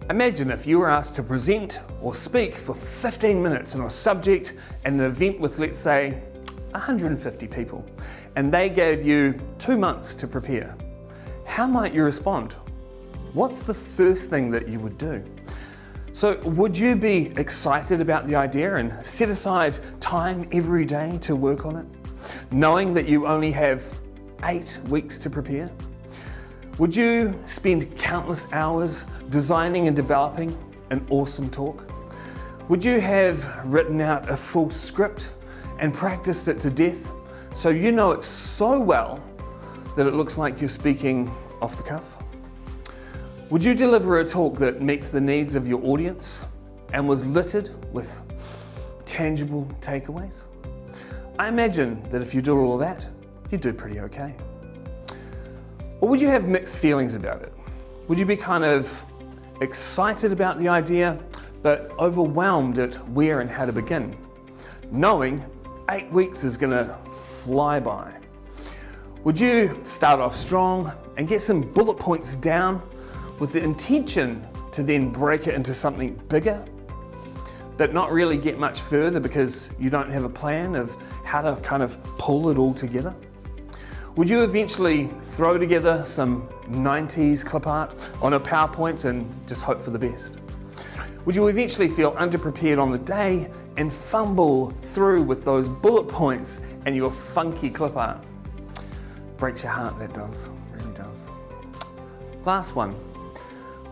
Imagine if you were asked to present or speak for 15 minutes on a subject at an event with, let's say, 150 people, and they gave you 2 months to prepare. How might you respond? What's the first thing that you would do? So would you be excited about the idea and set aside time every day to work on it, knowing that you only have 8 weeks to prepare? Would you spend countless hours designing and developing an awesome talk? Would you have written out a full script and practiced it to death so you know it so well that it looks like you're speaking off the cuff? Would you deliver a talk that meets the needs of your audience and was littered with tangible takeaways? I imagine that if you do all of that, you'd do pretty okay. Or would you have mixed feelings about it? Would you be kind of excited about the idea, but overwhelmed at where and how to begin, knowing 8 weeks is gonna fly by? Would you start off strong and get some bullet points down with the intention to then break it into something bigger, but not really get much further because you don't have a plan of how to kind of pull it all together? Would you eventually throw together some 90s clip art on a PowerPoint and just hope for the best? Would you eventually feel underprepared on the day and fumble through with those bullet points and your funky clip art? Breaks your heart, that does, really does. Last one.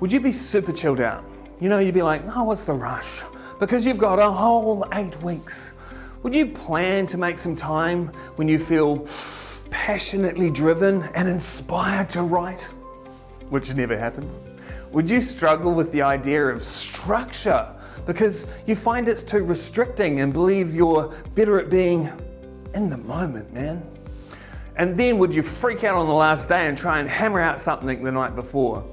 Would you be super chilled out? You know, you'd be like, oh, what's the rush? Because you've got a whole 8 weeks. Would you plan to make some time when you feel passionately driven and inspired to write? Which never happens. Would you struggle with the idea of structure because you find it's too restricting and believe you're better at being in the moment, man? And then would you freak out on the last day and try and hammer out something the night before?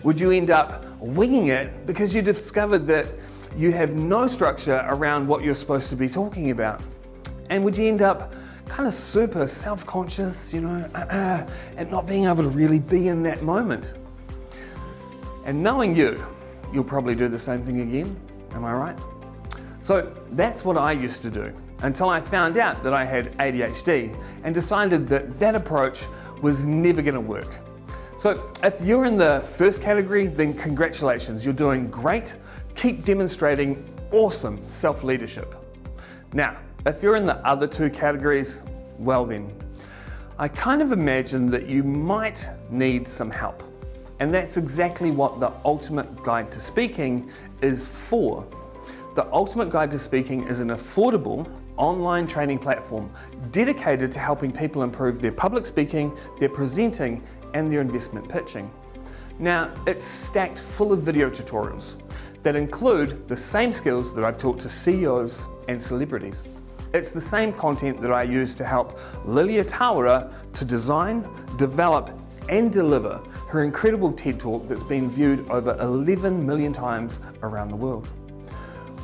Would you end up winging it because you discovered that you have no structure around what you're supposed to be talking about? And would you end up kind of super self-conscious, and not being able to really be in that moment? And knowing you'll probably do the same thing again, am I right? So that's what I used to do until I found out that I had ADHD and decided that that approach was never going to work. So if you're in the first category, then congratulations, you're doing great. Keep demonstrating awesome self-leadership. Now, if you're in the other 2 categories, well then, I kind of imagine that you might need some help. And that's exactly what the Ultimate Guide to Speaking is for. The Ultimate Guide to Speaking is an affordable online training platform dedicated to helping people improve their public speaking, their presenting, and their investment pitching. Now, it's stacked full of video tutorials that include the same skills that I've taught to CEOs and celebrities. It's the same content that I use to help Lilia Tawara to design, develop, and deliver her incredible TED Talk that's been viewed over 11 million times around the world.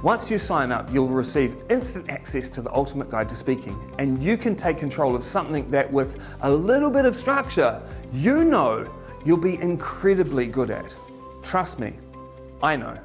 Once you sign up, you'll receive instant access to the Ultimate Guide to Speaking, and you can take control of something that with a little bit of structure, you know you'll be incredibly good at. Trust me, I know.